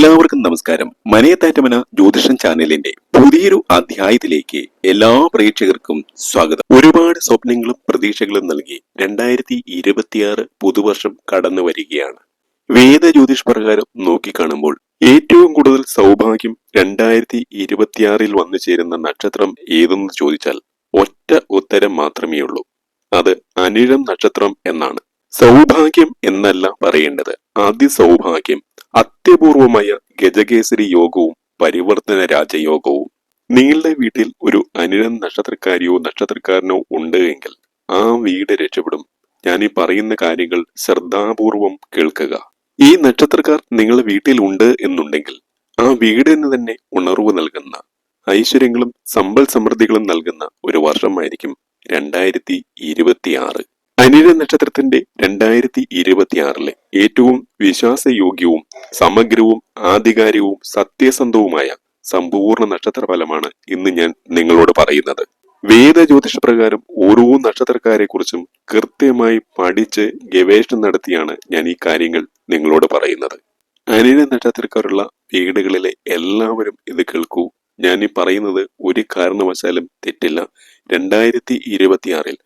എല്ലാവർക്കും നമസ്കാരം. മനയത്താറ്റമന ജ്യോതിഷൻ ചാനലിന്റെ പുതിയൊരു അധ്യായത്തിലേക്ക് എല്ലാ പ്രേക്ഷകർക്കും സ്വാഗതം. ഒരുപാട് സ്വപ്നങ്ങളും പ്രതീക്ഷകളും നൽകി 2026 പുതുവർഷം കടന്നു വരികയാണ്. വേദ ജ്യോതിഷ പ്രകാരം നോക്കിക്കാണുമ്പോൾ ഏറ്റവും കൂടുതൽ സൗഭാഗ്യം 2026 വന്നു ചേരുന്ന നക്ഷത്രം ഏതെന്ന് ചോദിച്ചാൽ ഒറ്റ ഉത്തരം മാത്രമേ ഉള്ളൂ. അത് അനിഴം നക്ഷത്രം എന്നാണ്. സൗഭാഗ്യം എന്നല്ല പറയേണ്ടത്, ആദ്യ സൗഭാഗ്യം അത്യപൂർവമായ ഗജകേസരി യോഗവും പരിവർത്തന രാജയോഗവും. നിങ്ങളുടെ വീട്ടിൽ ഒരു അനിഴം നക്ഷത്രക്കാരിയോ നക്ഷത്രക്കാരനോ ഉണ്ട് എങ്കിൽ ആ വീട് രക്ഷപ്പെടും. ഞാൻ ഈ പറയുന്ന കാര്യങ്ങൾ ശ്രദ്ധാപൂർവം കേൾക്കുക. ഈ നക്ഷത്രക്കാർ നിങ്ങളുടെ വീട്ടിൽ ഉണ്ട് എന്നുണ്ടെങ്കിൽ ആ വീടിന് തന്നെ ഉണർവ് നൽകുന്ന, ഐശ്വര്യങ്ങളും സമ്പൽ സമൃദ്ധികളും നൽകുന്ന ഒരു വർഷമായിരിക്കും 2026. അനിഴ നക്ഷത്രത്തിന്റെ 2026 ഏറ്റവും വിശ്വാസയോഗ്യവും സമഗ്രവും ആധികാരികവും സത്യസന്ധവുമായ സമ്പൂർണ്ണ നക്ഷത്ര ഫലമാണ് ഇന്ന് ഞാൻ നിങ്ങളോട് പറയുന്നത്. വേദ ജ്യോതിഷ പ്രകാരം ഓരോ നക്ഷത്രക്കാരെ കുറിച്ചും കൃത്യമായി പഠിച്ച് ഗവേഷണം നടത്തിയാണ് ഞാൻ ഈ കാര്യങ്ങൾ നിങ്ങളോട് പറയുന്നത്. അനിഴ നക്ഷത്രക്കാരുള്ള വീടുകളിലെ എല്ലാവരും ഇത് കേൾക്കൂ. ഞാൻ ഈ പറയുന്നത് ഒരു കാരണവശാലും തെറ്റില്ല. 2026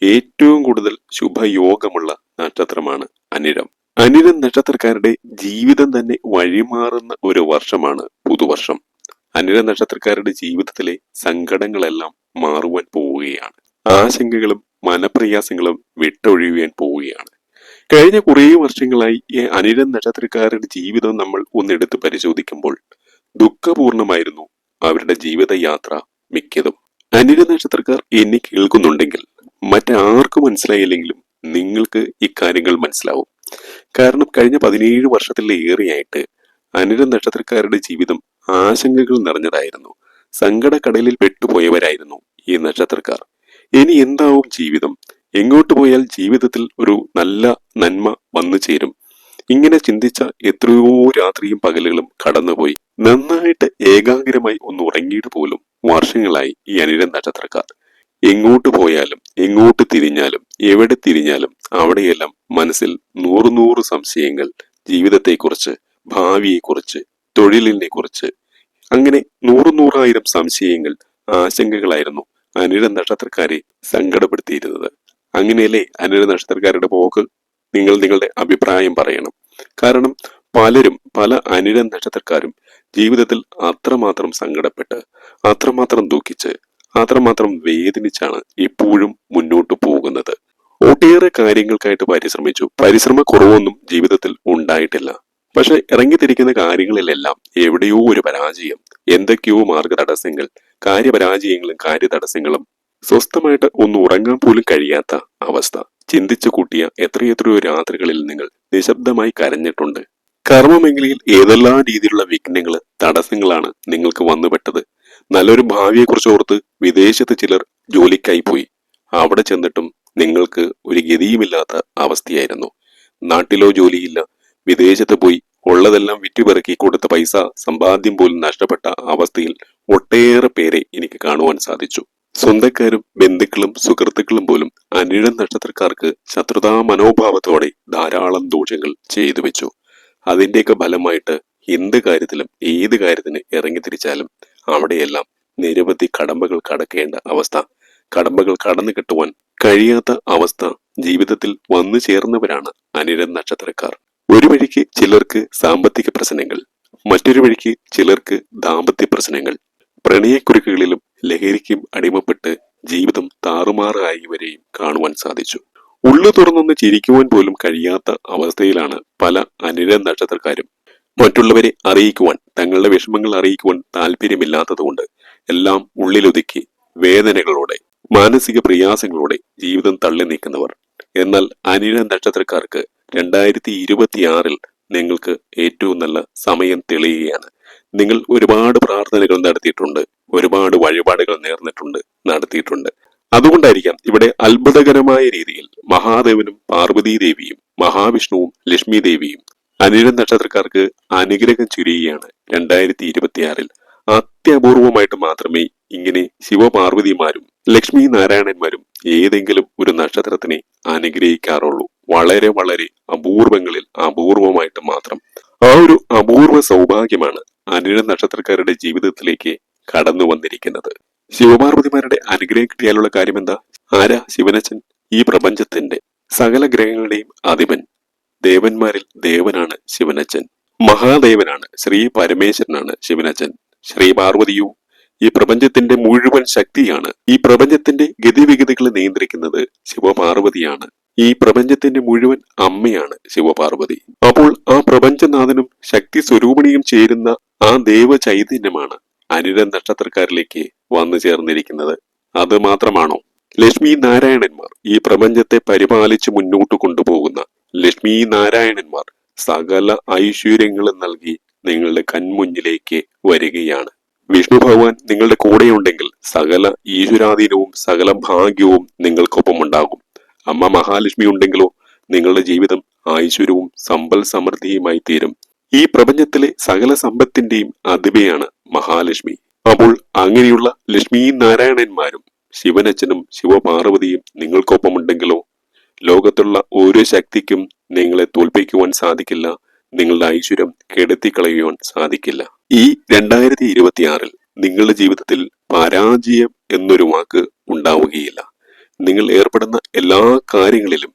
ഏറ്റവും കൂടുതൽ ശുഭയോഗമുള്ള നക്ഷത്രമാണ് അനിഴം. അനിഴം നക്ഷത്രക്കാരുടെ ജീവിതം തന്നെ വഴിമാറുന്ന ഒരു വർഷമാണ് പുതുവർഷം. അനിഴ നക്ഷത്രക്കാരുടെ ജീവിതത്തിലെ സങ്കടങ്ങളെല്ലാം മാറുവാൻ പോവുകയാണ്. ആശങ്കകളും മനപ്രയാസങ്ങളും വിട്ടൊഴിയുവാൻ പോവുകയാണ്. കഴിഞ്ഞ കുറേ വർഷങ്ങളായി ഈ അനിഴം നക്ഷത്രക്കാരുടെ ജീവിതം നമ്മൾ ഒന്നെടുത്ത് പരിശോധിക്കുമ്പോൾ ദുഃഖപൂർണമായിരുന്നു അവരുടെ ജീവിതയാത്ര മിക്കതും. അനിഴ നക്ഷത്രക്കാർ എന്നെ കേൾക്കുന്നുണ്ടെങ്കിൽ മറ്റാർക്കും മനസ്സിലായില്ലെങ്കിലും നിങ്ങൾക്ക് ഇക്കാര്യങ്ങൾ മനസ്സിലാവും. കാരണം കഴിഞ്ഞ 17 വർഷത്തിലേറെയായിട്ട് അനിഴ നക്ഷത്രക്കാരുടെ ജീവിതം ആശങ്കകൾ നിറഞ്ഞതായിരുന്നു. സങ്കടക്കടലിൽ പെട്ടുപോയവരായിരുന്നു ഈ നക്ഷത്രക്കാർ. ഇനി എന്താവും ജീവിതം? എങ്ങോട്ട് പോയാൽ ജീവിതത്തിൽ ഒരു നല്ല നന്മ വന്നു ചേരും? ഇങ്ങനെ ചിന്തിച്ച എത്രയോ രാത്രിയും പകലുകളും കടന്നുപോയി. നന്നായിട്ട് ഏകാഗ്രമായി ഒന്ന് ഉറങ്ങിയിട്ട് പോലും വർഷങ്ങളായി ഈ അനിഴ നക്ഷത്രക്കാർ. എങ്ങോട്ട് പോയാലും എങ്ങോട്ട് തിരിഞ്ഞാലും എവിടെ തിരിഞ്ഞാലും അവിടെയെല്ലാം മനസ്സിൽ നൂറ് സംശയങ്ങൾ. ജീവിതത്തെക്കുറിച്ച്, ഭാവിയെക്കുറിച്ച്, തൊഴിലിനെ കുറിച്ച്, അങ്ങനെ നൂറായിരം സംശയങ്ങൾ, ആശങ്കകളായിരുന്നു അനിഴ നക്ഷത്രക്കാരെ സങ്കടപ്പെടുത്തിയിരുന്നത്. അങ്ങനെയല്ലേ അനിഴ നക്ഷത്രക്കാരുടെ പോക്ക്? നിങ്ങളുടെ അഭിപ്രായം പറയണം. കാരണം പല അനിഴ നക്ഷത്രക്കാരും ജീവിതത്തിൽ അത്രമാത്രം സങ്കടപ്പെട്ട്, അത്രമാത്രം ദുഃഖിച്ച്, അത്രമാത്രം വേദനിച്ചാണ് ഇപ്പോഴും മുന്നോട്ട് പോകുന്നത്. ഒട്ടേറെ കാര്യങ്ങൾക്കായിട്ട് പരിശ്രമ കുറവൊന്നും ജീവിതത്തിൽ ഉണ്ടായിട്ടില്ല. പക്ഷെ ഇറങ്ങിത്തിരിക്കുന്ന കാര്യങ്ങളിലെല്ലാം എവിടെയോ ഒരു പരാജയം, എന്തൊക്കെയോ മാർഗതടസ്സങ്ങൾ, കാര്യപരാജയങ്ങളും കാര്യതടസ്സങ്ങളും, സ്വസ്ഥമായിട്ട് ഒന്ന് ഉറങ്ങാൻ പോലും കഴിയാത്ത അവസ്ഥ. ചിന്തിച്ചു കൂട്ടിയ എത്രയെത്രയോ രാത്രികളിൽ നിങ്ങൾ നിശബ്ദമായി കരഞ്ഞിട്ടുണ്ട്. കർമ്മമേഖലയിൽ ഏതെല്ലാം രീതിയിലുള്ള വിഘ്നങ്ങള്, തടസ്സങ്ങളാണ് നിങ്ങൾക്ക് വന്നുപെട്ടത്. നല്ലൊരു ഭാവിയെക്കുറിച്ച് ഓർത്ത് വിദേശത്ത് ചിലർ ജോലിക്കായി പോയി. അവിടെ ചെന്നിട്ടും നിങ്ങൾക്ക് ഒരു ഗതിയുമില്ലാത്ത അവസ്ഥയായിരുന്നു. നാട്ടിലോ ജോലിയില്ല, വിദേശത്ത് പോയി ഉള്ളതെല്ലാം വിറ്റുപിറക്കി കൊടുത്ത പൈസ സമ്പാദ്യം പോലും നഷ്ടപ്പെട്ട അവസ്ഥയിൽ ഒട്ടേറെ പേരെ എനിക്ക് കാണുവാൻ സാധിച്ചു. സ്വന്തക്കാരും ബന്ധുക്കളും സുഹൃത്തുക്കളും പോലും അനിഴ നക്ഷത്രക്കാർക്ക് ശത്രുതാ മനോഭാവത്തോടെ ധാരാളം ദോഷങ്ങൾ ചെയ്തു വെച്ചു. അതിന്റെയൊക്കെ ഫലമായിട്ട് എന്ത് കാര്യത്തിലും ഏത് കാര്യത്തിന് ഇറങ്ങിത്തിരിച്ചാലും അവിടെയെല്ലാം നിരവധി കടമ്പകൾ കടക്കേണ്ട അവസ്ഥ, കടമ്പകൾ കടന്നു കെട്ടുവാൻ കഴിയാത്ത അവസ്ഥ ജീവിതത്തിൽ വന്നു ചേർന്നവരാണ് അനിഴ നക്ഷത്രക്കാർ. ഒരു വഴിക്ക് ചിലർക്ക് സാമ്പത്തിക പ്രശ്നങ്ങൾ, മറ്റൊരു വഴിക്ക് ചിലർക്ക് ദാമ്പത്യ പ്രശ്നങ്ങൾ, പ്രണയക്കുരുക്കുകളിലും ലഹരിക്കും അടിമപ്പെട്ട് ജീവിതം താറുമാറായവരെയും കാണുവാൻ സാധിച്ചു. ഉള്ളു തുറന്നൊന്ന് ചിരിക്കുവാൻ പോലും കഴിയാത്ത അവസ്ഥയിലാണ് പല അനിഴ നക്ഷത്രക്കാരും. മറ്റുള്ളവരെ അറിയിക്കുവാൻ, തങ്ങളുടെ വിഷമങ്ങൾ അറിയിക്കുവാൻ താല്പര്യമില്ലാത്തതുകൊണ്ട് എല്ലാം ഉള്ളിലൊതുക്കി വേദനകളോടെ, മാനസിക പ്രയാസങ്ങളോടെ ജീവിതം തള്ളി നീക്കുന്നവർ. എന്നാൽ അനിഴ നക്ഷത്രക്കാർക്ക് 2026 നിങ്ങൾക്ക് ഏറ്റവും നല്ല സമയം തെളിയുകയാണ്. നിങ്ങൾ ഒരുപാട് പ്രാർത്ഥനകൾ നടത്തിയിട്ടുണ്ട്, ഒരുപാട് വഴിപാടുകൾ നേർന്നിട്ടുണ്ട്, നടത്തിയിട്ടുണ്ട്. അതുകൊണ്ടായിരിക്കാം ഇവിടെ അത്ഭുതകരമായ രീതിയിൽ മഹാദേവനും പാർവതീ ദേവിയും മഹാവിഷ്ണുവും ലക്ഷ്മി ദേവിയും അനിഴ നക്ഷത്രക്കാർക്ക് അനുഗ്രഹം ചുരിയുകയാണ് 2026. അത്യപൂർവമായിട്ട് മാത്രമേ ഇങ്ങനെ ശിവപാർവതിമാരും ലക്ഷ്മി നാരായണന്മാരും ഏതെങ്കിലും ഒരു നക്ഷത്രത്തിനെ അനുഗ്രഹിക്കാറുള്ളൂ. വളരെ അപൂർവങ്ങളിൽ അപൂർവമായിട്ട് മാത്രം. ആ ഒരു അപൂർവ സൗഭാഗ്യമാണ് അനിഴ നക്ഷത്രക്കാരുടെ ജീവിതത്തിലേക്ക് കടന്നു വന്നിരിക്കുന്നത്. ശിവപാർവതിമാരുടെ അനുഗ്രഹം കിട്ടിയാലുള്ള കാര്യം എന്താ? ആരാ ശിവനച്ചൻ? ഈ പ്രപഞ്ചത്തിന്റെ സകല ഗ്രഹങ്ങളുടെയും അധിപൻ. ദേവന്മാരിൽ ദേവനാണ് ശിവനച്ചൻ. മഹാദേവനാണ്, ശ്രീ പരമേശ്വരനാണ് ശിവനച്ചൻ. ശ്രീ പാർവതിയും ഈ പ്രപഞ്ചത്തിന്റെ മുഴുവൻ ശക്തിയാണ്. ഈ പ്രപഞ്ചത്തിന്റെ ഗതിവിഗതികളെ നിയന്ത്രിക്കുന്നത് ശിവപാർവതിയാണ്. ഈ പ്രപഞ്ചത്തിന്റെ മുഴുവൻ അമ്മയാണ് ശിവപാർവതി. അപ്പോൾ ആ പ്രപഞ്ചനാഥനും ശക്തി സ്വരൂപിണിയും ചേരുന്ന ആ ദേവ ചൈതന്യമാണ് അനിഴ നക്ഷത്രക്കാരിലേക്ക് വന്നു ചേർന്നിരിക്കുന്നത്. അത് മാത്രമാണോ? ലക്ഷ്മി നാരായണന്മാർ, ഈ പ്രപഞ്ചത്തെ പരിപാലിച്ച് മുന്നോട്ട് കൊണ്ടുപോകുന്ന ലക്ഷ്മി നാരായണന്മാർ സകല ഐശ്വര്യങ്ങളും നൽകി നിങ്ങളുടെ കൺമുന്നിലേക്ക് വരികയാണ്. വിഷ്ണു ഭഗവാൻ നിങ്ങളുടെ കൂടെയുണ്ടെങ്കിൽ സകല ഈശ്വരാധീനവും സകല ഭാഗ്യവും നിങ്ങൾക്കൊപ്പം ഉണ്ടാകും. അമ്മ മഹാലക്ഷ്മി ഉണ്ടെങ്കിലോ നിങ്ങളുടെ ജീവിതം ഐശ്വര്യവും സമ്പൽ സമൃദ്ധിയുമായി തീരും. ഈ പ്രപഞ്ചത്തിലെ സകല സമ്പത്തിന്റെയും അധിപയാണ് മഹാലക്ഷ്മി. അപ്പോൾ അങ്ങനെയുള്ള ലക്ഷ്മി നാരായണന്മാരും ശിവനച്ചനും ശിവപാർവതിയും നിങ്ങൾക്കൊപ്പമുണ്ടെങ്കിലോ ലോകത്തുള്ള ഒരു ശക്തിക്കും നിങ്ങളെ തോൽപ്പിക്കുവാൻ സാധിക്കില്ല. നിങ്ങളുടെ ഐശ്വര്യം കെടുത്തിക്കളയുവാൻ സാധിക്കില്ല. ഈ 2026 നിങ്ങളുടെ ജീവിതത്തിൽ പരാജയം എന്നൊരു വാക്ക് ഉണ്ടാവുകയില്ല. നിങ്ങൾ ഏർപ്പെടുന്ന എല്ലാ കാര്യങ്ങളിലും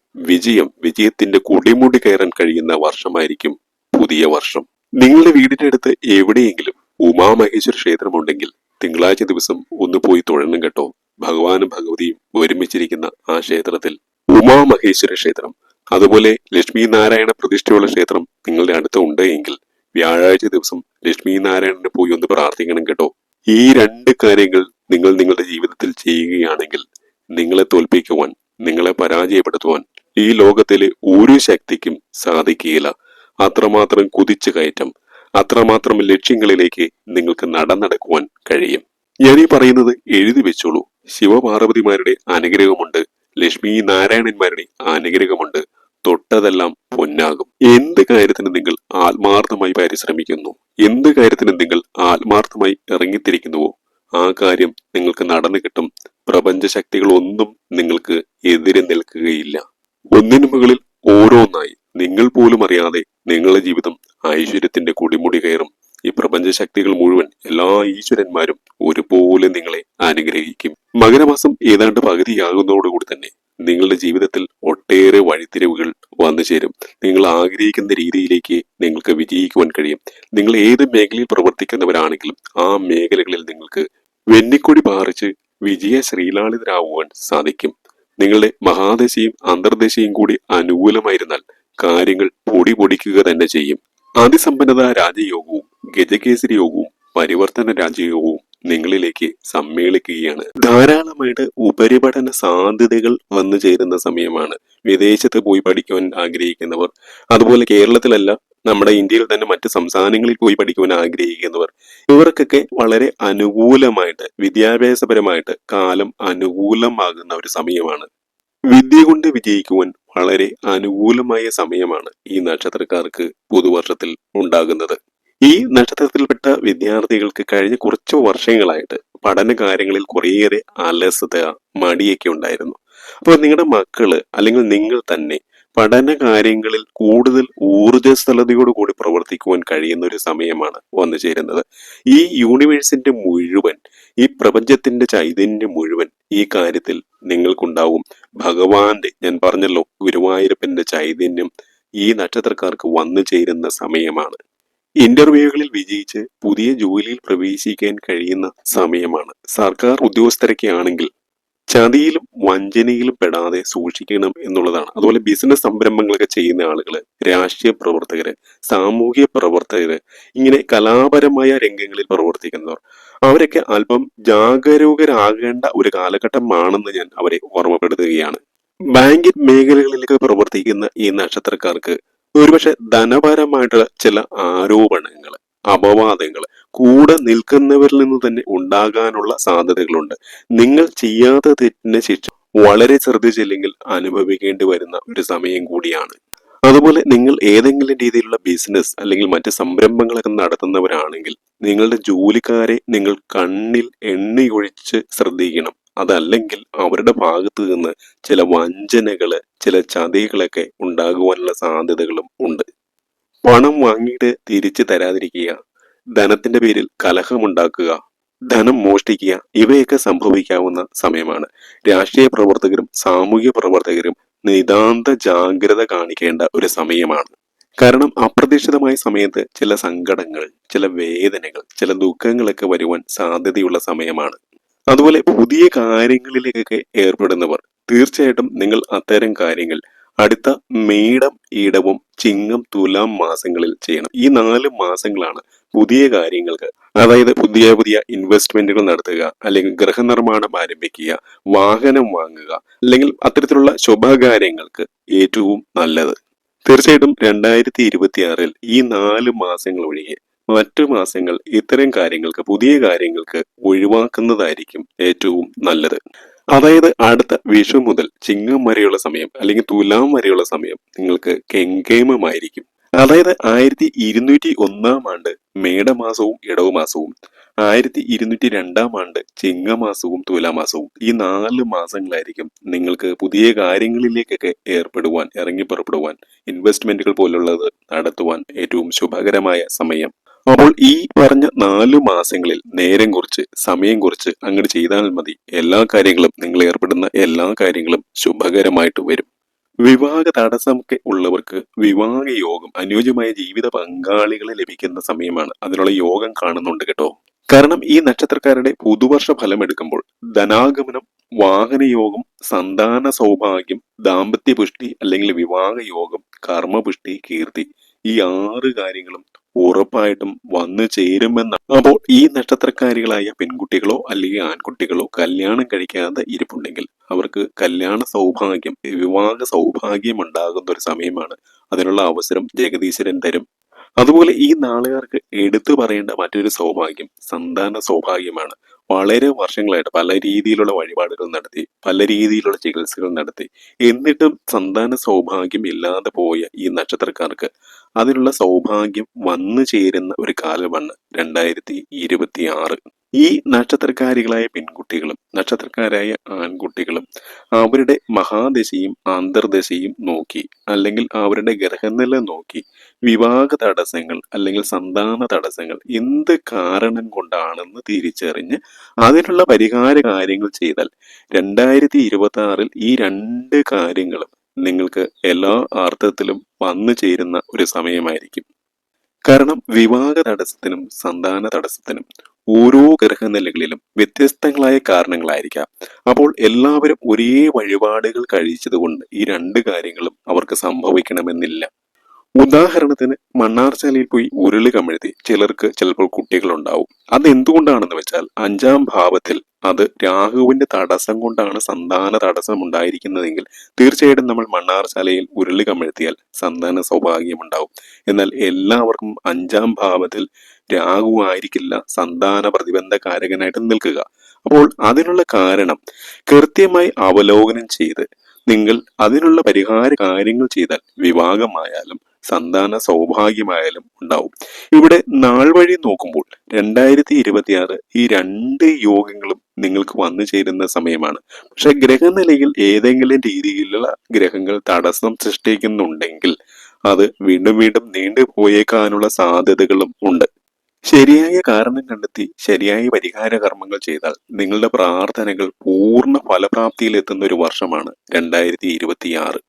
വിജയത്തിന്റെ കുടിമുടി കയറാൻ കഴിയുന്ന വർഷമായിരിക്കും പുതിയ വർഷം. നിങ്ങളുടെ വീടിന്റെ അടുത്ത് എവിടെയെങ്കിലും ഉമാമഹേശ്വര ക്ഷേത്രമുണ്ടെങ്കിൽ തിങ്കളാഴ്ച ദിവസം ഒന്ന് പോയി തൊഴണം കേട്ടോ. ഭഗവാനും ഭഗവതിയും ഒരുമിച്ചിരിക്കുന്ന ആ ക്ഷേത്രത്തിൽ ഉമാമഹേശ്വര ക്ഷേത്രം, അതുപോലെ ലക്ഷ്മി നാരായണ പ്രതിഷ്ഠയുള്ള ക്ഷേത്രം നിങ്ങളുടെ അടുത്ത് ഉണ്ട് എങ്കിൽ വ്യാഴാഴ്ച ദിവസം ലക്ഷ്മി നാരായണനെ പോയി ഒന്ന് പ്രാർത്ഥിക്കണം കേട്ടോ. ഈ രണ്ട് കാര്യങ്ങൾ നിങ്ങൾ നിങ്ങളുടെ ജീവിതത്തിൽ ചെയ്യുകയാണെങ്കിൽ നിങ്ങളെ തോൽപ്പിക്കുവാൻ, നിങ്ങളെ പരാജയപ്പെടുത്തുവാൻ ഈ ലോകത്തിലെ ഒരു ശക്തിക്കും സാധിക്കുകയില്ല. അത്രമാത്രം കുതിച്ചു കയറ്റം, അത്രമാത്രം ലക്ഷ്യങ്ങളിലേക്ക് നിങ്ങൾക്ക് നടക്കുവാൻ കഴിയും. ഞാനീ പറയുന്നത് എഴുതി വെച്ചോളൂ. ശിവപാർവതിമാരുടെ അനുഗ്രഹമുണ്ട്, ലക്ഷ്മി നാരായണന്മാരുടെ അനുഗ്രഹമുണ്ട്. തൊട്ടതെല്ലാം പൊന്നാകും. എന്ത് കാര്യത്തിന് നിങ്ങൾ ആത്മാർത്ഥമായി പരിശ്രമിക്കുന്നു, എന്ത് കാര്യത്തിന് നിങ്ങൾ ആത്മാർത്ഥമായി ഇറങ്ങിത്തിരിക്കുന്നുവോ ആ കാര്യം നിങ്ങൾക്ക് നടന്നു കിട്ടും. പ്രപഞ്ച ശക്തികൾ ഒന്നും നിങ്ങൾക്ക് എതിരെ നിൽക്കുകയില്ല. ഒന്നിനു മുകളിൽ ഓരോന്നായി നിങ്ങൾ പോലും അറിയാതെ നിങ്ങളുടെ ജീവിതം ഐശ്വര്യത്തിന്റെ കുടിമുടി കയറും. ഈ പ്രപഞ്ച ശക്തികൾ മുഴുവൻ, എല്ലാ ഈശ്വരന്മാരും ഒരുപോലെ നിങ്ങളെ അനുഗ്രഹിക്കും. മകരമാസം ഏതാണ്ട് പകുതിയാകുന്നതോടുകൂടി തന്നെ നിങ്ങളുടെ ജീവിതത്തിൽ ഒട്ടേറെ വഴിത്തിരിവുകൾ വന്നു ചേരും. നിങ്ങൾ ആഗ്രഹിക്കുന്ന രീതിയിലേക്ക് നിങ്ങൾക്ക് വിജയിക്കുവാൻ കഴിയും. നിങ്ങൾ ഏത് മേഖലയിൽ പ്രവർത്തിക്കുന്നവരാണെങ്കിലും ആ മേഖലകളിൽ നിങ്ങൾക്ക് വെന്നിക്കൊടി പാറിച്ച് വിജയ ശ്രീലാളിതരാകുവാൻ സാധിക്കും. നിങ്ങളുടെ മഹാദശയും അന്തർദശയും കൂടി അനുകൂലമായിരുന്നാൽ കാര്യങ്ങൾ പൊടി പൊടിക്കുക തന്നെ ചെയ്യും. അതിസമ്പന്നത രാജയോഗവും ഗജകേസരി യോഗവും പരിവർത്തന രാജയോഗവും നിങ്ങളിലേക്ക് സമ്മേളിക്കുകയാണ്. ധാരാളമായിട്ട് ഉപരിപഠന സാധ്യതകൾ വന്നു ചേരുന്ന സമയമാണ്. വിദേശത്ത് പോയി പഠിക്കുവാൻ ആഗ്രഹിക്കുന്നവർ, അതുപോലെ കേരളത്തിലല്ല നമ്മുടെ ഇന്ത്യയിൽ തന്നെ മറ്റ് സംസ്ഥാനങ്ങളിൽ പോയി പഠിക്കുവാൻ ആഗ്രഹിക്കുന്നവർ, ഇവർക്കൊക്കെ വളരെ അനുകൂലമായിട്ട് വിദ്യാഭ്യാസപരമായിട്ട് കാലം അനുകൂലമാകുന്ന ഒരു സമയമാണ്. വിദ്യ കൊണ്ട് വിജയിക്കുവാൻ വളരെ അനുകൂലമായ സമയമാണ് ഈ നക്ഷത്രക്കാർക്ക് പുതുവർഷത്തിൽ ഉണ്ടാകുന്നത്. ഈ നക്ഷത്രത്തിൽപ്പെട്ട വിദ്യാർത്ഥികൾക്ക് കഴിഞ്ഞ കുറച്ചു വർഷങ്ങളായിട്ട് പഠന കാര്യങ്ങളിൽ കുറേയേറെ അലസത, മടിയൊക്കെ ഉണ്ടായിരുന്നു. അപ്പോൾ നിങ്ങളുടെ മക്കള് അല്ലെങ്കിൽ നിങ്ങൾ തന്നെ പഠന കാര്യങ്ങളിൽ കൂടുതൽ ഊർജ്ജസ്വലതയോട് കൂടി പ്രവർത്തിക്കുവാൻ കഴിയുന്ന ഒരു സമയമാണ് വന്നു ചേരുന്നത്. ഈ യൂണിവേഴ്സിന്റെ മുഴുവൻ, ഈ പ്രപഞ്ചത്തിന്റെ ചൈതന്യം മുഴുവൻ ഈ കാര്യത്തിൽ നിങ്ങൾക്കുണ്ടാവും. ഭഗവാന്റെ, ഞാൻ പറഞ്ഞല്ലോ, ഗുരുവായൂരപ്പന്റെ ചൈതന്യം ഈ നക്ഷത്രക്കാർക്ക് വന്നു ചേരുന്ന സമയമാണ്. ഇന്റർവ്യൂകളിൽ വിജയിച്ച് പുതിയ ജോലിയിൽ പ്രവേശിക്കാൻ കഴിയുന്ന സമയമാണ്. സർക്കാർ ഉദ്യോഗസ്ഥരൊക്കെ ആണെങ്കിൽ ചതിയിലും വഞ്ചനയിലും പെടാതെ സൂക്ഷിക്കണം എന്നുള്ളതാണ്. അതുപോലെ ബിസിനസ് സംരംഭങ്ങളൊക്കെ ചെയ്യുന്ന ആളുകള്, രാഷ്ട്രീയ പ്രവർത്തകര്, സാമൂഹ്യ പ്രവർത്തകര്, ഇങ്ങനെ കലാപരമായ രംഗങ്ങളിൽ പ്രവർത്തിക്കുന്നവർ, അവരൊക്കെ അല്പം ജാഗരൂകരാകേണ്ട ഒരു കാലഘട്ടമാണെന്ന് ഞാൻ അവരെ ഓർമ്മപ്പെടുത്തുകയാണ്. ബാങ്കിങ് മേഖലകളിലേക്ക് പ്രവർത്തിക്കുന്ന ഈ നക്ഷത്രക്കാർക്ക് ഒരുപക്ഷെ ധനപരമായിട്ടുള്ള ചില ആരോപണങ്ങൾ, അപവാദങ്ങൾ കൂടെ നിൽക്കുന്നവരിൽ നിന്ന് തന്നെ ഉണ്ടാകാനുള്ള സാധ്യതകളുണ്ട്. നിങ്ങൾ ചെയ്യാത്ത തെറ്റിന് ശിക്ഷ വളരെ ശ്രദ്ധിച്ചില്ലെങ്കിൽ അനുഭവിക്കേണ്ടി വരുന്ന ഒരു സമയം കൂടിയാണ്. അതുപോലെ നിങ്ങൾ ഏതെങ്കിലും രീതിയിലുള്ള ബിസിനസ് അല്ലെങ്കിൽ മറ്റ് സംരംഭങ്ങളൊക്കെ നടത്തുന്നവരാണെങ്കിൽ നിങ്ങളുടെ ജോലിക്കാരെ നിങ്ങൾ കണ്ണിൽ എണ്ണയൊഴിച്ച് ശ്രദ്ധിക്കണം. അതല്ലെങ്കിൽ അവരുടെ ഭാഗത്ത് നിന്ന് ചില വഞ്ചനകള്, ചില ചതികളൊക്കെ ഉണ്ടാകുവാനുള്ള സാധ്യതകളും ഉണ്ട്. പണം വാങ്ങിയിട്ട് തിരിച്ചു തരാതിരിക്കുക, ധനത്തിന്റെ പേരിൽ കലഹമുണ്ടാക്കുക, ധനം മോഷ്ടിക്കുക, ഇവയൊക്കെ സംഭവിക്കാവുന്ന സമയമാണ്. രാഷ്ട്രീയ പ്രവർത്തകരും സാമൂഹ്യ പ്രവർത്തകരും നിതാന്ത ജാഗ്രത കാണിക്കേണ്ട ഒരു സമയമാണ്. കാരണം അപ്രതീക്ഷിതമായ സമയത്ത് ചില സങ്കടങ്ങൾ, ചില വേദനകൾ, ചില ദുഃഖങ്ങളൊക്കെ വരുവാൻ സാധ്യതയുള്ള സമയമാണ്. അതുപോലെ പുതിയ കാര്യങ്ങളിലേക്കൊക്കെ ഏർപ്പെടുന്നവർ തീർച്ചയായിട്ടും നിങ്ങൾ അത്തരം കാര്യങ്ങൾ അടുത്ത മേടം, ഇടവം, ചിങ്ങം, തുലാം മാസങ്ങളിൽ ചെയ്യണം. ഈ 4 മാസങ്ങളാണ് പുതിയ കാര്യങ്ങൾക്ക്, അതായത് പുതിയ പുതിയ ഇൻവെസ്റ്റ്മെന്റുകൾ നടത്തുക, അല്ലെങ്കിൽ ഗൃഹനിർമ്മാണം ആരംഭിക്കുക, വാഹനം വാങ്ങുക, അല്ലെങ്കിൽ അത്തരത്തിലുള്ള ശുഭകാര്യങ്ങൾക്ക് ഏറ്റവും നല്ലത്. തീർച്ചയായിട്ടും 2026-ൽ ഈ 4 മാസങ്ങൾ ഒഴികെ മറ്റു മാസങ്ങൾ ഇത്തരം കാര്യങ്ങൾക്ക്, പുതിയ കാര്യങ്ങൾക്ക് ഒഴിവാക്കുന്നതായിരിക്കും ഏറ്റവും നല്ലത്. അതായത് അടുത്ത വിഷു മുതൽ ചിങ്ങം വരെയുള്ള സമയം, അല്ലെങ്കിൽ തുലാം വരെയുള്ള സമയം നിങ്ങൾക്ക് കെങ്കേമമായിരിക്കും. അതായത് 1201 ആണ്ട് മേടമാസവും ഇടവമാസവും, 1202 ചിങ്ങമാസവും തുലാമാസവും, ഈ 4 മാസങ്ങളായിരിക്കും നിങ്ങൾക്ക് പുതിയ കാര്യങ്ങളിലേക്കൊക്കെ ഏർപ്പെടുവാൻ, ഇറങ്ങി പുറപ്പെടുവാൻ, ഇൻവെസ്റ്റ്മെന്റുകൾ പോലുള്ളത് നടത്തുവാൻ ഏറ്റവും ശുഭകരമായ സമയം. അപ്പോൾ ഈ പറഞ്ഞ 4 മാസങ്ങളിൽ നേരം കുറിച്ച്, സമയം കുറിച്ച് അങ്ങോട്ട് ചെയ്താൽ മതി. എല്ലാ കാര്യങ്ങളും, നിങ്ങൾ ഏർപ്പെടുന്ന എല്ലാ കാര്യങ്ങളും ശുഭകരമായിട്ട് വരും. വിവാഹ തടസ്സമൊക്കെ ഉള്ളവർക്ക് വിവാഹ യോഗം, അനുയോജ്യമായ ജീവിത പങ്കാളികളെ ലഭിക്കുന്ന സമയമാണ്. അതിനുള്ള യോഗം കാണുന്നുണ്ട് കേട്ടോ. കാരണം ഈ നക്ഷത്രക്കാരുടെ പുതുവർഷ ഫലം എടുക്കുമ്പോൾ ധനാഗമനം, വാഹനയോഗം, സന്താന സൗഭാഗ്യം, ദാമ്പത്യ പുഷ്ടി അല്ലെങ്കിൽ വിവാഹ യോഗം, കർമ്മപുഷ്ടി, കീർത്തി, ഈ 6 കാര്യങ്ങളും ഉറപ്പായിട്ടും വന്നു ചേരുമെന്നാണ്. അപ്പോൾ ഈ നക്ഷത്രക്കാരികളായ പെൺകുട്ടികളോ അല്ലെങ്കിൽ ആൺകുട്ടികളോ കല്യാണം കഴിക്കാതെ ഇരിപ്പുണ്ടെങ്കിൽ അവർക്ക് കല്യാണ സൗഭാഗ്യം, വിവാഹ സൗഭാഗ്യം ഉണ്ടാകുന്ന ഒരു സമയമാണ്. അതിനുള്ള അവസരം ജഗദീശ്വരൻ തരും. അതുപോലെ ഈ നാളുകാർക്ക് എടുത്തു പറയേണ്ട മറ്റൊരു സൗഭാഗ്യം സന്താന സൗഭാഗ്യമാണ്. വളരെ വർഷങ്ങളായിട്ട് പല രീതിയിലുള്ള വഴിപാടുകൾ നടത്തി, പല രീതിയിലുള്ള ചികിത്സകൾ നടത്തി, എന്നിട്ടും സന്താന സൗഭാഗ്യം ഇല്ലാതെ പോയ ഈ നക്ഷത്രക്കാർക്ക് അതിനുള്ള സൗഭാഗ്യം വന്നു ചേരുന്ന ഒരു കാലമാണ് 2026. ഈ നക്ഷത്രക്കാരികളായ പെൺകുട്ടികളും നക്ഷത്രക്കാരായ ആൺകുട്ടികളും അവരുടെ മഹാദശയും അന്തർദശയും നോക്കി, അല്ലെങ്കിൽ അവരുടെ ഗ്രഹനില നോക്കി, വിവാഹ തടസ്സങ്ങൾ അല്ലെങ്കിൽ സന്താന തടസ്സങ്ങൾ എന്ത് കാരണം കൊണ്ടാണെന്ന് തിരിച്ചറിഞ്ഞ് അതിനുള്ള പരിഹാര കാര്യങ്ങൾ ചെയ്താൽ 2026-ൽ ഈ 2 കാര്യങ്ങളും നിങ്ങൾക്ക് എല്ലാ അർത്ഥത്തിലും വന്നു ചേരുന്ന ഒരു സമയമായിരിക്കും. കാരണം വിവാഹ തടസ്സത്തിനും സന്താന തടസ്സത്തിനും ഓരോ ഗ്രഹനിലകളിലും വ്യത്യസ്തങ്ങളായ കാരണങ്ങളായിരിക്കാം. അപ്പോൾ എല്ലാവരും ഒരേ വഴിപാടുകൾ കഴിച്ചതുകൊണ്ട് ഈ 2 കാര്യങ്ങളും അവർക്ക് സംഭവിക്കണമെന്നില്ല. ഉദാഹരണത്തിന് മണ്ണാർശാലയിൽ പോയി ഉരുളി കമിഴ്ത്തി ചിലർക്ക് ചിലപ്പോൾ കുട്ടികളുണ്ടാവും. അതെന്തുകൊണ്ടാണെന്ന് വെച്ചാൽ 5-ാം ഭാവത്തിൽ അത് രാഹുവിന്റെ തടസ്സം കൊണ്ടാണ് സന്താന തടസ്സം ഉണ്ടായിരിക്കുന്നതെങ്കിൽ തീർച്ചയായിട്ടും നമ്മൾ മണ്ണാർശാലയിൽ ഉരുളി കമിഴ്ത്തിയാൽ സന്താന സൗഭാഗ്യം ഉണ്ടാവും. എന്നാൽ എല്ലാവർക്കും 5-ാം ഭാവത്തിൽ രാഹു ആയിരിക്കില്ല സന്താന പ്രതിബന്ധ കാരകനായിട്ട് നിൽക്കുക. അപ്പോൾ അതിനുള്ള കാരണം കൃത്യമായി അവലോകനം ചെയ്ത് നിങ്ങൾ അതിനുള്ള പരിഹാര കാര്യങ്ങൾ ചെയ്താൽ വിവാഹമായാലും സന്താന സൗഭാഗ്യമായാലും ഉണ്ടാവും. ഇവിടെ നാൾ വഴി നോക്കുമ്പോൾ 2026 ഈ 2 യോഗങ്ങളും നിങ്ങൾക്ക് വന്നു ചേരുന്ന സമയമാണ്. പക്ഷെ ഗ്രഹനിലയിൽ ഏതെങ്കിലും രീതിയിലുള്ള ഗ്രഹങ്ങൾ തടസ്സം സൃഷ്ടിക്കുന്നുണ്ടെങ്കിൽ അത് വീണ്ടും വീണ്ടും നീണ്ടു പോയേക്കാനുള്ള സാധ്യതകളും ഉണ്ട്. ശരിയായ കാരണം കണ്ടെത്തി ശരിയായ പരിഹാര കർമ്മങ്ങൾ ചെയ്താൽ നിങ്ങളുടെ പ്രാർത്ഥനകൾ പൂർണ്ണ ഫലപ്രാപ്തിയിൽ എത്തുന്ന ഒരു വർഷമാണ് 2026.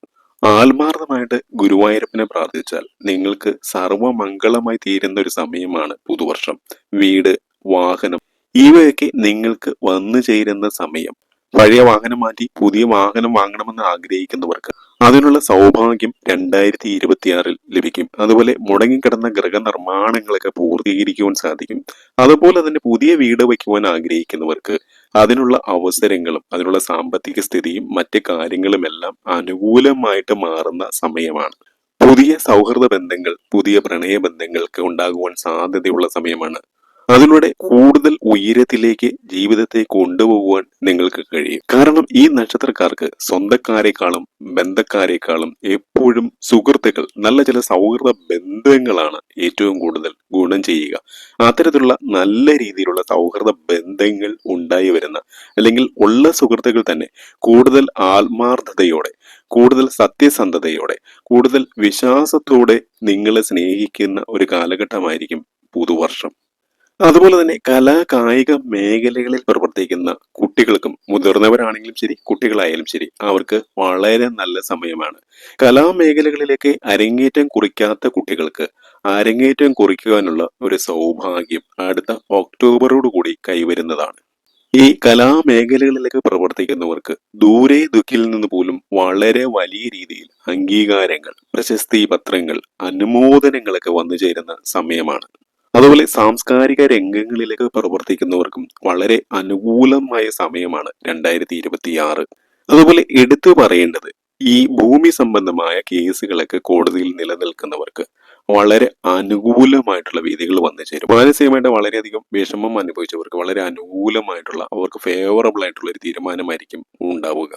ആത്മാർത്ഥമായിട്ട് ഗുരുവായൂരപ്പനെ പ്രാർത്ഥിച്ചാൽ നിങ്ങൾക്ക് സർവമംഗളമായി തീരുന്ന ഒരു സമയമാണ് പുതുവർഷം. വീട്, വാഹനം, ഇവയൊക്കെ നിങ്ങൾക്ക് വന്നു ചേരുന്ന സമയം. പഴയ വാഹനം മാറ്റി പുതിയ വാഹനം വാങ്ങണമെന്ന് ആഗ്രഹിക്കുന്നവർക്ക് അതിനുള്ള സൗഭാഗ്യം 2026-ൽ ലഭിക്കും. അതുപോലെ മുടങ്ങിക്കിടന്ന ഗൃഹനിർമ്മാണങ്ങളൊക്കെ പൂർത്തീകരിക്കുവാൻ സാധിക്കും. അതുപോലെ തന്നെ പുതിയ വീട് വയ്ക്കുവാൻ ആഗ്രഹിക്കുന്നവർക്ക് അതിനുള്ള അവസരങ്ങളും അതിനുള്ള സാമ്പത്തിക സ്ഥിതിയും മറ്റ് കാര്യങ്ങളുമെല്ലാം അനുകൂലമായിട്ട് മാറുന്ന സമയമാണ്. പുതിയ സൗഹൃദ ബന്ധങ്ങൾ, പുതിയ പ്രണയ ബന്ധങ്ങൾക്ക് ഉണ്ടാകുവാൻ സാധ്യതയുള്ള സമയമാണ്. അതിലൂടെ കൂടുതൽ ഉയരത്തിലേക്ക് ജീവിതത്തെ കൊണ്ടുപോകുവാൻ നിങ്ങൾക്ക് കഴിയും. കാരണം ഈ നക്ഷത്രക്കാർക്ക് സ്വന്തക്കാരെക്കാളും ബന്ധക്കാരെക്കാളും എപ്പോഴും സുഹൃത്തുക്കൾ, നല്ല ചില സൗഹൃദ ബന്ധങ്ങളാണ് ഏറ്റവും കൂടുതൽ ഗുണം ചെയ്യുക. അത്തരത്തിലുള്ള നല്ല രീതിയിലുള്ള സൗഹൃദ ബന്ധങ്ങൾ ഉണ്ടായി വരുന്ന, അല്ലെങ്കിൽ ഉള്ള സുഹൃത്തുക്കൾ തന്നെ കൂടുതൽ ആത്മാർത്ഥതയോടെ, കൂടുതൽ സത്യസന്ധതയോടെ, കൂടുതൽ വിശ്വാസത്തോടെ നിങ്ങളെ സ്നേഹിക്കുന്ന ഒരു കാലഘട്ടമായിരിക്കും പുതുവർഷം. അതുപോലെ തന്നെ കലാ കായിക മേഖലകളിൽ പ്രവർത്തിക്കുന്ന കുട്ടികൾക്കും, മുതിർന്നവരാണെങ്കിലും ശരി കുട്ടികളായാലും ശരി, അവർക്ക് വളരെ നല്ല സമയമാണ്. കലാമേഖലകളിലേക്ക് അരങ്ങേറ്റം കുറിക്കാത്ത കുട്ടികൾക്ക് അരങ്ങേറ്റം കുറിക്കുവാനുള്ള ഒരു സൗഭാഗ്യം അടുത്ത ഒക്ടോബറോട് കൂടി കൈവരുന്നതാണ്. ഈ കലാമേഖലകളിലേക്ക് പ്രവർത്തിക്കുന്നവർക്ക് ദൂരെ ദുഃഖിൽ നിന്ന് പോലും വളരെ വലിയ രീതിയിൽ അംഗീകാരങ്ങൾ, പ്രശസ്തി പത്രങ്ങൾ, അനുമോദനങ്ങളൊക്കെ വന്നു ചേരുന്ന സമയമാണ്. അതുപോലെ സാംസ്കാരിക രംഗങ്ങളിലേക്ക് പ്രവർത്തിക്കുന്നവർക്കും വളരെ അനുകൂലമായ സമയമാണ് 2026. അതുപോലെ എടുത്തു പറയേണ്ടത്, ഈ ഭൂമി സംബന്ധമായ കേസുകളൊക്കെ കോടതിയിൽ നിലനിൽക്കുന്നവർക്ക് വളരെ അനുകൂലമായിട്ടുള്ള വിധികൾ വന്നു ചേരും. മാനസികമായിട്ട് വളരെയധികം വിഷമം അനുഭവിച്ചവർക്ക് വളരെ അനുകൂലമായിട്ടുള്ള, അവർക്ക് ഫേവറബിൾ ആയിട്ടുള്ള ഒരു തീരുമാനമായിരിക്കും ഉണ്ടാവുക.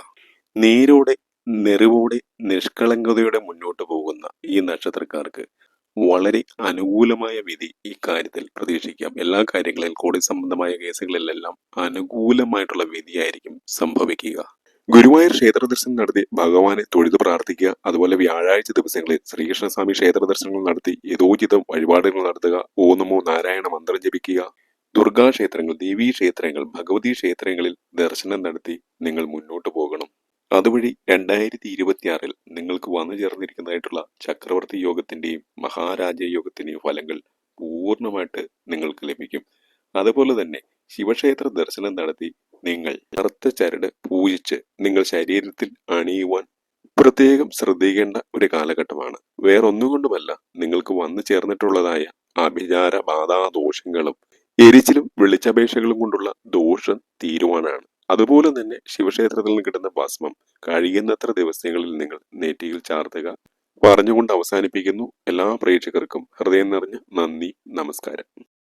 നേരോടെ, നെറിവോടെ, നിഷ്കളങ്കതയോടെ മുന്നോട്ട് പോകുന്ന ഈ നക്ഷത്രക്കാർക്ക് വളരെ അനുകൂലമായ വിധി ഈ കാര്യത്തിൽ പ്രതീക്ഷിക്കാം. എല്ലാ കാര്യങ്ങളിലും, കോടതി സംബന്ധമായ കേസുകളിലെല്ലാം അനുകൂലമായിട്ടുള്ള വിധിയായിരിക്കും സംഭവിക്കുക. ഗുരുവായൂർ ക്ഷേത്ര ദർശനം നടത്തി ഭഗവാനെ തൊഴുത് പ്രാർത്ഥിക്കുക. അതുപോലെ വ്യാഴാഴ്ച ദിവസങ്ങളിൽ ശ്രീകൃഷ്ണസ്വാമി ക്ഷേത്ര ദർശനങ്ങൾ നടത്തി യഥോചിതം വഴിപാടുകൾ നടത്തുക. ഓം നമോ നാരായണ മന്ത്രം ജപിക്കുക. ദുർഗാക്ഷേത്രങ്ങൾ, ദേവീ ക്ഷേത്രങ്ങൾ, ഭഗവതി ക്ഷേത്രങ്ങളിൽ ദർശനം നടത്തി നിങ്ങൾ മുന്നോട്ട് പോകണം. അതുവഴി 2026 നിങ്ങൾക്ക് വന്നു ചേർന്നിരിക്കുന്നതായിട്ടുള്ള ചക്രവർത്തി യോഗത്തിന്റെയും മഹാരാജ യോഗത്തിന്റെയും ഫലങ്ങൾ പൂർണ്ണമായിട്ട് നിങ്ങൾക്ക് ലഭിക്കും. അതുപോലെ തന്നെ ശിവക്ഷേത്ര ദർശനം നടത്തി നിങ്ങൾ കറുത്ത ചരട് പൂജിച്ച് നിങ്ങൾ ശരീരത്തിൽ അണിയുവാൻ പ്രത്യേകം ശ്രദ്ധിക്കേണ്ട ഒരു കാലഘട്ടമാണ്. വേറൊന്നുകൊണ്ടുമല്ല, നിങ്ങൾക്ക് വന്നു ചേർന്നിട്ടുള്ളതായ ആഭിചാര ബാധാദോഷങ്ങളും എരിച്ചിലും വെളിച്ചപേക്ഷകളും കൊണ്ടുള്ള ദോഷം തീരുവാനാണ്. അതുപോലെ തന്നെ ശിവക്ഷേത്രത്തിൽ നിന്ന് കിട്ടുന്ന ഭസ്മം കഴിയുന്നത്ര ദിവസങ്ങളിൽ നിങ്ങൾ നെറ്റിയിൽ ചാർത്തുക. പറഞ്ഞുകൊണ്ട് അവസാനിപ്പിക്കുന്നു. എല്ലാ പ്രേക്ഷകർക്കും ഹൃദയം നിറഞ്ഞ നന്ദി, നമസ്കാരം.